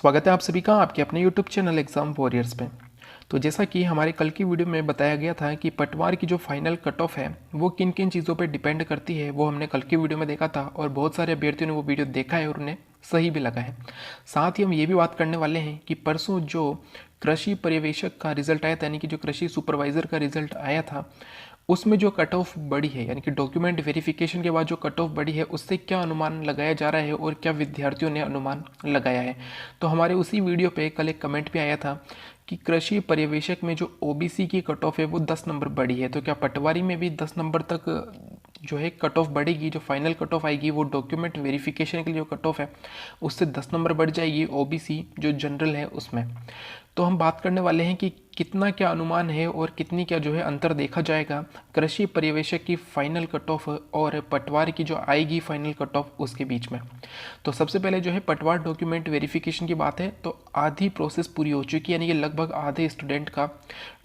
स्वागत है आप सभी का आपके अपने YouTube चैनल एग्ज़ाम वॉरियर्स पे। तो जैसा कि हमारे कल की वीडियो में बताया गया था कि पटवार की जो फाइनल कट ऑफ है वो किन किन चीज़ों पे डिपेंड करती है, वो हमने कल की वीडियो में देखा था और बहुत सारे अभ्यर्थियों ने वो वीडियो देखा है और उन्हें सही भी लगा है। साथ ही हम ये भी बात करने वाले हैं कि परसों जो कृषि पर्यवेक्षक का रिजल्ट आया था, यानी कि जो कृषि सुपरवाइज़र का रिजल्ट आया था, उसमें जो कट ऑफ बढ़ी है, यानी कि डॉक्यूमेंट वेरिफिकेशन के बाद जो कट ऑफ बढ़ी है, उससे क्या अनुमान लगाया जा रहा है और क्या विद्यार्थियों ने अनुमान लगाया है। तो हमारे उसी वीडियो पे कल एक कमेंट भी आया था कि कृषि पर्यवेक्षक में जो ओबीसी की कट ऑफ है वो 10 नंबर बढ़ी है, तो क्या पटवारी में भी 10 नंबर तक जो है कट ऑफ बढ़ेगी। जो फाइनल कट ऑफ आएगी वो डॉक्यूमेंट वेरिफिकेशन के लिए जो कट ऑफ है उससे 10 नंबर बढ़ जाएगी ओबीसी जो जनरल है उसमें। तो हम बात करने वाले हैं कि कितना क्या अनुमान है और कितनी क्या जो है अंतर देखा जाएगा कृषि पर्यवेक्षक की फाइनल कट ऑफ और पटवार की जो आएगी फाइनल कट ऑफ उसके बीच में। तो सबसे पहले जो है पटवार डॉक्यूमेंट वेरिफिकेशन की बात है तो आधी प्रोसेस पूरी हो चुकी है, यानी कि लगभग आधे स्टूडेंट का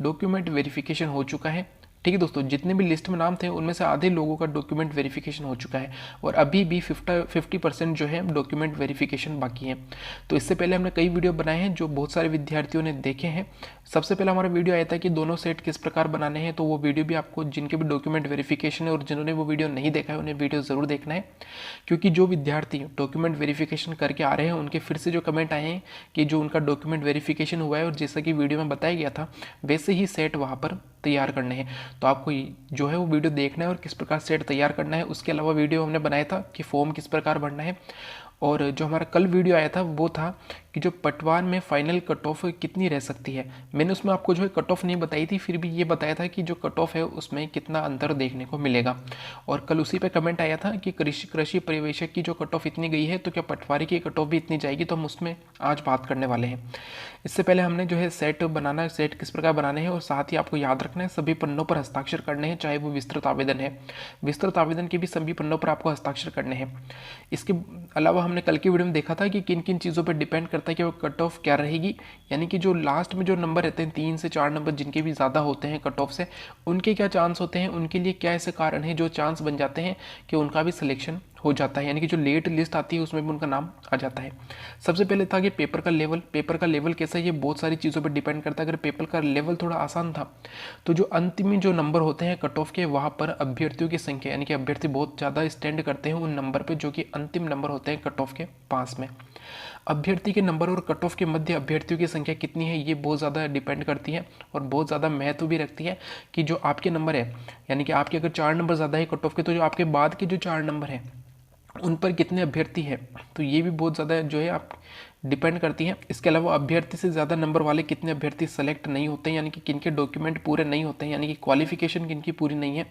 डॉक्यूमेंट वेरिफिकेशन हो चुका है। ठीक है दोस्तों, जितने भी लिस्ट में नाम थे उनमें से आधे लोगों का डॉक्यूमेंट वेरिफिकेशन हो चुका है और अभी भी 50% जो है डॉक्यूमेंट वेरिफिकेशन बाकी है। तो इससे पहले हमने कई वीडियो बनाए हैं जो बहुत सारे विद्यार्थियों ने देखे हैं। सबसे पहला हमारा वीडियो आया था कि दोनों सेट किस प्रकार बनाने हैं, तो वो वीडियो भी आपको, जिनके भी डॉक्यूमेंट वेरिफिकेशन है और जिन्होंने वो वीडियो नहीं देखा है उन्हें वीडियो ज़रूर देखना है, क्योंकि जो विद्यार्थी डॉक्यूमेंट वेरिफिकेशन करके आ रहे हैं उनके फिर से जो कमेंट आए हैं कि जो उनका डॉक्यूमेंट वेरिफिकेशन हुआ है और जैसा कि वीडियो में बताया गया था वैसे ही सेट वहाँ पर तैयार करने हैं। तो आपको जो है वो वीडियो देखना है और किस प्रकार सेट तैयार करना है। उसके अलावा वीडियो हमने बनाया था कि फॉर्म किस प्रकार भरना है, और जो हमारा कल वीडियो आया था वो था कि जो पटवार में फाइनल कट ऑफ कितनी रह सकती है। मैंने उसमें आपको जो है कट ऑफ नहीं बताई थी, फिर भी ये बताया था कि जो कट ऑफ है उसमें कितना अंतर देखने को मिलेगा। और कल उसी पे कमेंट आया था कि कृषि पर्यवेक्षक की जो कट ऑफ इतनी गई है तो क्या पटवारी की कट ऑफ भी इतनी जाएगी, तो हम उसमें आज बात करने वाले हैं। इससे पहले हमने जो है सेट बनाना है, सेट किस प्रकार बनाने हैं, और साथ ही आपको याद रखना है सभी पन्नों पर हस्ताक्षर करने हैं, चाहे वो विस्तृत आवेदन है, विस्तृत आवेदन के भी सभी पन्नों पर आपको हस्ताक्षर करने हैं। इसके अलावा हमने कल की वीडियो में देखा था कि किन किन चीज़ों पर डिपेंड करता है कि वो कट ऑफ क्या रहेगी, यानी कि जो लास्ट में जो नंबर रहते हैं 3 से 4 नंबर जिनके भी ज़्यादा होते हैं कट ऑफ से, उनके क्या चांस होते हैं, उनके लिए क्या ऐसे कारण हैं जो चांस बन जाते हैं कि उनका भी सिलेक्शन हो जाता है, यानी कि जो लेट लिस्ट आती है उसमें भी उनका नाम आ जाता है। सबसे पहले था कि पेपर का लेवल। पेपर का लेवल कैसा है ये बहुत सारी चीज़ों पर डिपेंड करता है। अगर पेपर का लेवल थोड़ा आसान था तो जो अंतिम जो नंबर होते हैं कट ऑफ के, वहाँ पर अभ्यर्थियों की संख्या, यानी कि अभ्यर्थी बहुत ज़्यादा स्टैंड करते हैं उन नंबर पर जो कि अंतिम नंबर होते हैं कट ऑफ के पास में। अभ्यर्थी के नंबर और कट ऑफ के मध्य अभ्यर्थियों की संख्या कितनी है ये बहुत ज़्यादा डिपेंड करती है और बहुत ज़्यादा महत्व भी रखती है कि जो आपके नंबर है, यानी कि आपके अगर 4 नंबर ज़्यादा है कट ऑफ के, तो जो आपके बाद के जो 4 नंबर हैं उन पर कितने अभ्यर्थी हैं, तो ये भी बहुत ज़्यादा जो है आप डिपेंड करती है। इसके अलावा अभ्यर्थी से ज़्यादा नंबर वाले कितने अभ्यर्थी सेलेक्ट नहीं होते हैं, यानी कि किनके डॉक्यूमेंट पूरे नहीं होते हैं, यानी कि क्वालिफिकेशन किनकी पूरी नहीं है।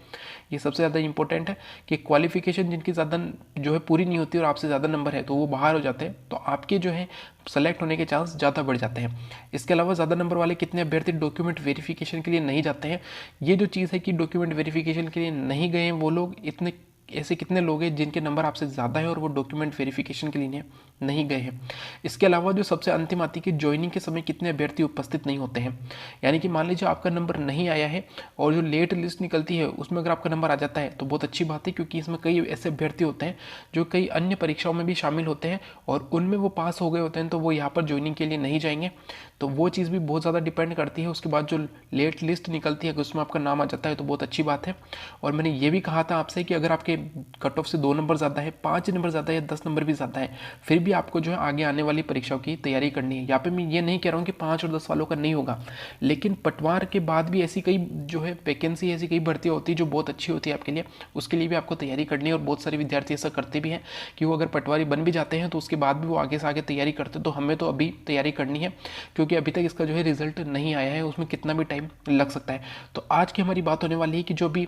ये सबसे ज़्यादा इंपॉर्टेंट है कि क्वालिफिकेशन जिनकी ज़्यादा जो है पूरी नहीं होती और आपसे ज़्यादा नंबर है तो वो बाहर हो जाते हैं, तो आपके जो है सेलेक्ट होने के चांस ज़्यादा बढ़ जाते हैं। इसके अलावा ज़्यादा नंबर वाले कितने अभ्यर्थी डॉक्यूमेंट वेरिफिकेशन के लिए नहीं जाते हैं। ये जो चीज़ है कि डॉक्यूमेंट वेरिफिकेशन के लिए नहीं गए हैं वो लोग, इतने ऐसे कितने लोग हैं जिनके नंबर आपसे ज़्यादा है और वो डॉक्यूमेंट वेरिफिकेशन के लिए नहीं गए हैं। इसके अलावा जो सबसे अंतिम आती है कि ज्वाइनिंग के समय कितने अभ्यर्थी उपस्थित नहीं होते हैं, यानी कि मान लीजिए आपका नंबर नहीं आया है और जो लेट लिस्ट निकलती है उसमें अगर आपका नंबर आ जाता है तो बहुत अच्छी बात है, क्योंकि इसमें कई ऐसे अभ्यर्थी होते हैं जो कई अन्य परीक्षाओं में भी शामिल होते हैं और उनमें वो पास हो गए होते हैं, तो वो यहाँ पर ज्वाइनिंग के लिए नहीं जाएंगे। तो वो चीज़ भी बहुत ज़्यादा डिपेंड करती है। उसके बाद जो लेट लिस्ट निकलती है उसमें आपका नाम आ जाता है तो बहुत अच्छी बात है। और मैंने ये भी कहा था आपसे कि अगर आपके कट ऑफ से 2 नंबर ज़्यादा है, 5 नंबर ज़्यादा है या 10 नंबर भी ज़्यादा है, फिर भी आपको जो है आगे आने वाली परीक्षाओं की तैयारी करनी है। यहाँ पे मैं ये नहीं कह रहा हूँ कि 5 और 10 वालों का नहीं होगा, लेकिन पटवार के बाद भी ऐसी कई जो है वैकेंसी, ऐसी कई भर्ती होती है जो बहुत अच्छी होती है आपके लिए, उसके लिए भी आपको तैयारी करनी है। और बहुत सारे विद्यार्थी ऐसा करते भी हैं कि वो अगर पटवारी बन भी जाते हैं तो उसके बाद भी वो आगे से आगे तैयारी करते हैं। तो हमें तो अभी तैयारी करनी है, क्योंकि अभी तक इसका जो है रिजल्ट नहीं आया है, उसमें कितना भी टाइम लग सकता है। तो आज की हमारी बात होने वाली है कि जो भी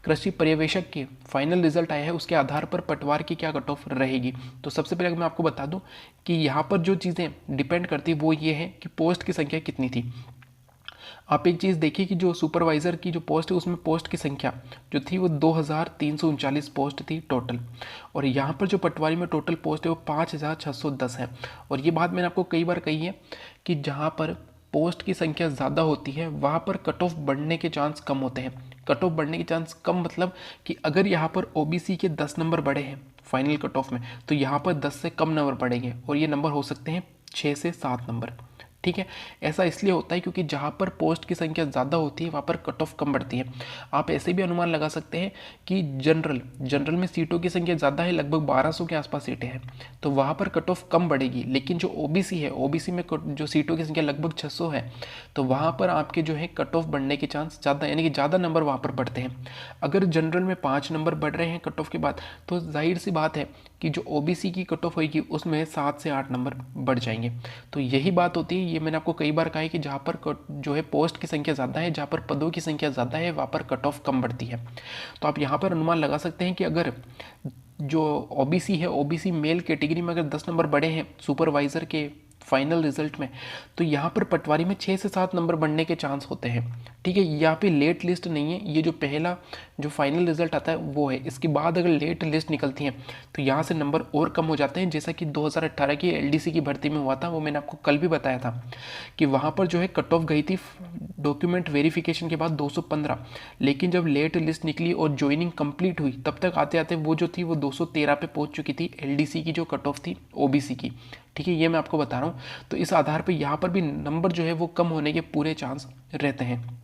कृषि पर्यवेक्षक के फाइनल रिजल्ट आया है उसके आधार पर पटवार की क्या कट ऑफ रहेगी। तो सबसे पहले मैं आपको बता दूं कि यहाँ पर जो चीज़ें डिपेंड करती वो ये है कि पोस्ट की संख्या कितनी थी। आप एक चीज़ देखिए कि जो सुपरवाइज़र की जो पोस्ट है उसमें पोस्ट की संख्या जो थी वो 2339 पोस्ट थी टोटल, और यहाँ पर जो पटवारी में टोटल पोस्ट है वो 5610 है। और ये बात मैंने आपको कई बार कही है कि जहाँ पर पोस्ट की संख्या ज़्यादा होती है वहाँ पर कट ऑफ बढ़ने के चांस कम होते हैं। कट ऑफ बढ़ने के चांस कम मतलब कि अगर यहाँ पर ओबीसी के 10 नंबर बढ़े हैं फाइनल कट ऑफ में, तो यहाँ पर 10 से कम नंबर बढ़ेंगे और ये नंबर हो सकते हैं 6 से 7 नंबर। ठीक है, ऐसा इसलिए होता है क्योंकि जहाँ पर पोस्ट की संख्या ज़्यादा होती है वहाँ पर कट ऑफ कम बढ़ती है। आप ऐसे भी अनुमान लगा सकते हैं कि जनरल में सीटों की संख्या ज़्यादा है, लगभग 1200 के आसपास सीटें हैं, तो वहाँ पर कट ऑफ कम बढ़ेगी। लेकिन जो ओबीसी है, ओबीसी में जो सीटों की संख्या लगभग 600 है, तो वहाँ पर आपके जो है कट ऑफ बढ़ने के चांस ज़्यादा, यानी कि ज़्यादा नंबर वहाँ पर बढ़ते हैं। अगर जनरल में 5 नंबर बढ़ रहे हैं कट ऑफ के बाद, तो जाहिर सी बात है कि जो ओबीसी की कट ऑफ होगी उसमें 7 से 8 नंबर बढ़ जाएंगे। तो यही बात होती है, ये मैंने आपको कई बार कहा है कि जहाँ पर जो है पोस्ट की संख्या ज़्यादा है, जहाँ पर पदों की संख्या ज़्यादा है, वहाँ पर कट ऑफ कम बढ़ती है। तो आप यहाँ पर अनुमान लगा सकते हैं कि अगर जो ओबीसी है, ओबीसी मेल कैटेगरी में अगर 10 नंबर बढ़े हैं सुपरवाइज़र के फाइनल रिजल्ट में, तो यहाँ पर पटवारी में 6 से 7 नंबर बढ़ने के चांस होते हैं। ठीक है, यहाँ पे लेट लिस्ट नहीं है, ये जो पहला जो फाइनल रिजल्ट आता है वो है। इसके बाद अगर लेट लिस्ट निकलती हैं तो यहाँ से नंबर और कम हो जाते हैं, जैसा कि 2018 की एलडीसी की भर्ती में हुआ था। वो मैंने आपको कल भी बताया था कि वहाँ पर जो है कट ऑफ गई थी डॉक्यूमेंट वेरिफिकेशन के बाद 215, लेकिन जब लेट लिस्ट निकली और ज्वाइनिंग कंप्लीट हुई तब तक आते आते वो जो थी वो 213 पे पहुँच चुकी थी एलडीसी की जो कट ऑफ थी ओबीसी की। ठीक है, ये मैं आपको बता रहा हूँ। तो इस आधार पर यहाँ पर भी नंबर जो है वो कम होने के पूरे चांस रहते हैं।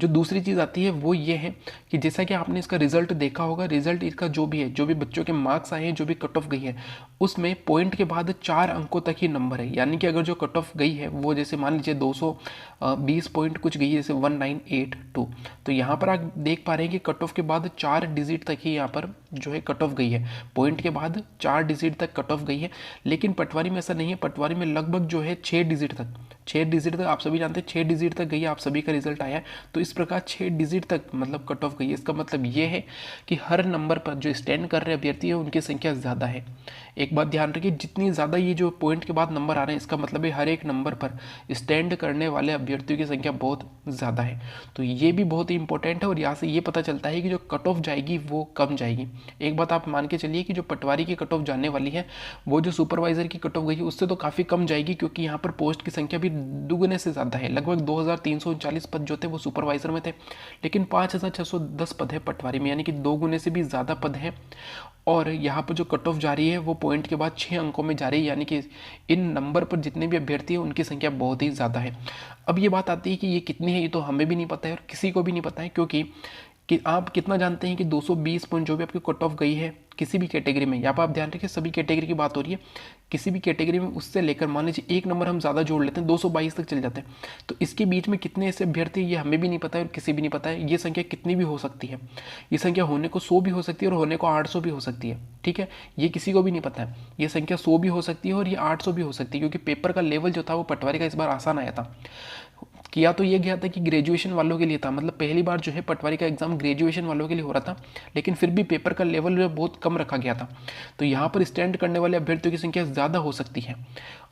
जो दूसरी चीज़ आती है वो ये है कि जैसा कि आपने इसका रिजल्ट देखा होगा, रिजल्ट इसका जो भी है, जो भी बच्चों के मार्क्स आए हैं, जो भी कट ऑफ गई है, उसमें पॉइंट के बाद 4 अंकों तक ही नंबर है। यानी कि अगर जो कट ऑफ गई है वो जैसे मान लीजिए 220 पॉइंट कुछ गई है, जैसे 1982, तो यहाँ पर आप देख पा रहे हैं कि कट ऑफ के बाद 4 डिजिट तक ही यहाँ पर जो है कट ऑफ गई है, पॉइंट के बाद 4 डिजिट तक कट ऑफ गई है। लेकिन पटवारी में ऐसा नहीं है, पटवारी में लगभग जो है 6 डिजिट तक आप सभी जानते हैं 6 डिजिट तक गई है, आप सभी का रिजल्ट आया है। तो इस प्रकार 6 डिजिट तक मतलब कट ऑफ गई है। इसका मतलब ये है कि हर नंबर पर जो स्टैंड कर रहे अभ्यर्थी है उनकी संख्या ज़्यादा है। एक बात ध्यान रखिए, जितनी ज़्यादा ये जो पॉइंट के बाद नंबर आ रहे हैं, इसका मतलब है हर एक नंबर पर स्टैंड करने वाले अभ्यर्थियों की संख्या बहुत ज़्यादा है। तो ये भी बहुत ही इंपॉर्टेंट है और यहाँ से ये पता चलता है कि जो कट ऑफ जाएगी वो कम जाएगी। एक बात आप मान के चलिए कि जो पटवारी की कट ऑफ जाने वाली है वो जो सुपरवाइजर की कट ऑफ गई है उससे तो काफ़ी कम जाएगी, क्योंकि यहाँ पर पोस्ट की संख्या भी दुगने से ज़्यादा है। लगभग 2339 पद जो थे वो सुपरवाइजर में थे, लेकिन 5610 पद है पटवारी में, यानी कि 2 गुने से भी ज़्यादा पद है। और यहाँ पर जो कट ऑफ जा रही है वो पॉइंट के बाद 6 अंकों में जा रही है, यानी कि इन नंबर पर जितने भी अभ्यर्थी हैं उनकी संख्या बहुत ही ज़्यादा है। अब ये बात आती है कि ये कितनी है, ये तो हमें भी नहीं पता है और किसी को भी नहीं पता है, क्योंकि कि आप कितना जानते हैं कि 220 पॉइंट जो भी आपकी कट ऑफ गई है किसी भी कैटेगरी में, यहाँ पर आप ध्यान रखिए सभी कैटेगरी की बात हो रही है, किसी भी कैटेगरी में उससे लेकर मान लीजिए एक नंबर हम ज़्यादा जोड़ लेते हैं 222 तक चल जाते हैं, तो इसके बीच में कितने ऐसे अभ्यर्थी ये हमें भी नहीं पता है और किसी भी नहीं पता है। ये संख्या कितनी भी हो सकती है, ये संख्या होने को 100 भी हो सकती है और होने को 800 भी हो सकती है। ठीक है, ये किसी को भी नहीं पता है। ये संख्या 100 भी हो सकती है और ये 800 भी हो सकती है, क्योंकि पेपर का लेवल जो था वो पटवारी का इस बार आसान आया था। किया तो ये गया था कि ग्रेजुएशन वालों के लिए था, मतलब पहली बार जो है पटवारी का एग्जाम ग्रेजुएशन वालों के लिए हो रहा था, लेकिन फिर भी पेपर का लेवल जो बहुत कम रखा गया था। तो यहाँ पर स्टैंड करने वाले अभ्यर्थियों की संख्या ज़्यादा हो सकती है।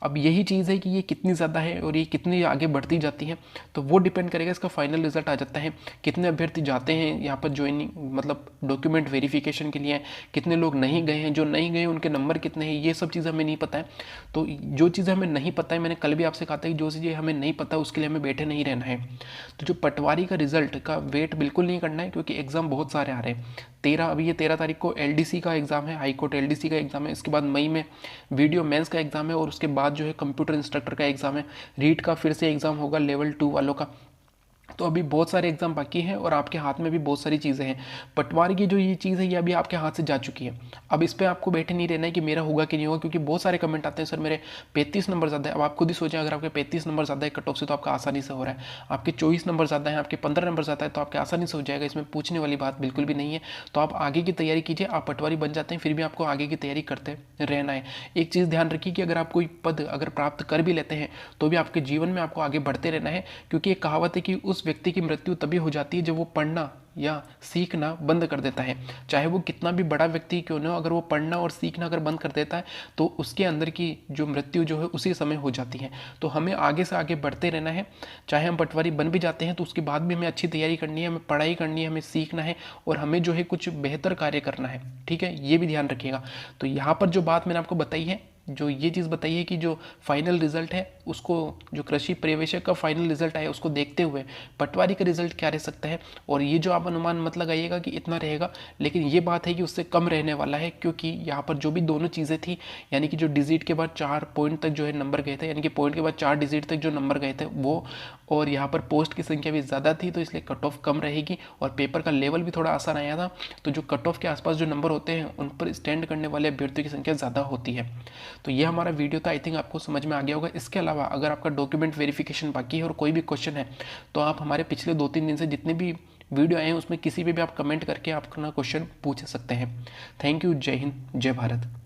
अब यही चीज़ है कि ये कितनी ज़्यादा है और ये कितनी आगे बढ़ती जाती है, तो वो डिपेंड करेगा, इसका फाइनल रिजल्ट आ जाता है। कितने अभ्यर्थी जाते हैं यहाँ पर ज्वाइनिंग मतलब डॉक्यूमेंट वेरिफिकेशन के लिए, कितने लोग नहीं गए हैं, जो नहीं गए उनके नंबर कितने हैं, ये सब चीज़ हमें नहीं पता है। तो जो चीज़ हमें नहीं पता है, मैंने कल भी आपसे कहा था कि जो चीज़ें हमें नहीं पता उसके लिए हमें बैठे नहीं रहना है। तो जो पटवारी का रिजल्ट का वेट बिल्कुल नहीं करना है, क्योंकि एग्ज़ाम बहुत सारे आ रहे हैं। अभी ये 13 तारीख को एलडीसी का एग्ज़ाम है, हाई कोर्ट एलडीसी का एग्ज़ाम है। इसके बाद मई में वीडियो मेंस का एग्ज़ाम है और उसके बाद जो है कंप्यूटर इंस्ट्रक्टर का एग्ज़ाम है। रीट का फिर से एग्ज़ाम होगा लेवल 2 वालों का। तो अभी बहुत सारे एग्जाम बाकी हैं और आपके हाथ में भी बहुत सारी चीज़ें हैं। पटवारी की जो ये चीज़ है ये अभी आपके हाथ से जा चुकी है। अब इस पर आपको बैठे नहीं रहना है कि मेरा होगा कि नहीं होगा, क्योंकि बहुत सारे कमेंट आते हैं सर मेरे 35 नंबर ज़्यादा है। अब आप खुद ही सोचें, अगर आपके 35 नंबर ज़्यादा है कट ऑफ से तो आपका आसानी से हो रहा है, आपके 24 नंबर ज़्यादा है, आपके 15 नंबर ज़्यादा है तो आपके आसानी से हो जाएगा, इसमें पूछने वाली बात बिल्कुल भी नहीं है। तो आप आगे की तैयारी कीजिए। आप पटवारी बन जाते हैं फिर भी आपको आगे की तैयारी करते रहना है। एक चीज़ ध्यान रखिए कि अगर आप कोई पद अगर प्राप्त कर भी लेते हैं तो भी आपके जीवन में आपको आगे बढ़ते रहना है, क्योंकि एक कहावत है कि उस व्यक्ति की मृत्यु तभी हो जाती है जब वो पढ़ना या सीखना बंद कर देता है। चाहे वो कितना भी बड़ा व्यक्ति क्यों न हो, अगर वो पढ़ना और सीखना अगर बंद कर देता है तो उसके अंदर की जो मृत्यु जो है उसी समय हो जाती है। तो हमें आगे से आगे बढ़ते रहना है। चाहे हम पटवारी बन भी जाते हैं तो उसके बाद भी हमें अच्छी तैयारी करनी है, हमें पढ़ाई करनी है, हमें सीखना है और हमें जो है कुछ बेहतर कार्य करना है। ठीक है, ये भी ध्यान रखिएगा। तो यहाँ पर जो बात मैंने आपको बताई है, जो ये चीज़ बताई है कि जो फाइनल रिजल्ट है उसको जो कृषि पर्यवेक्षक का फाइनल रिजल्ट आया उसको देखते हुए पटवारी का रिजल्ट क्या रह सकता है। और ये जो आप अनुमान मत लगाइएगा कि इतना रहेगा, लेकिन ये बात है कि उससे कम रहने वाला है, क्योंकि यहाँ पर जो भी दोनों चीज़ें थी, यानी कि जो डिजिट के बाद 4 पॉइंट तक जो है नंबर गए थे, यानी कि पॉइंट के बाद 4 डिजिट तक जो नंबर गए थे वो, और यहाँ पर पोस्ट की संख्या भी ज़्यादा थी, तो इसलिए कट ऑफ कम रहेगी। और पेपर का लेवल भी थोड़ा आसान आया था, तो जो कट ऑफ के आसपास जो नंबर होते हैं उन पर स्टैंड करने वाले अभ्यर्थियों की संख्या ज़्यादा होती है। तो ये हमारा वीडियो था, आई थिंक आपको समझ में आ गया होगा। इसके अलावा अगर आपका डॉक्यूमेंट वेरिफिकेशन बाकी है और कोई भी क्वेश्चन है, तो आप हमारे पिछले 2-3 दिन से जितने भी वीडियो आए हैं उसमें किसी पे भी आप कमेंट करके आप अपना क्वेश्चन पूछ सकते हैं। Thank you. जय हिंद, जय भारत।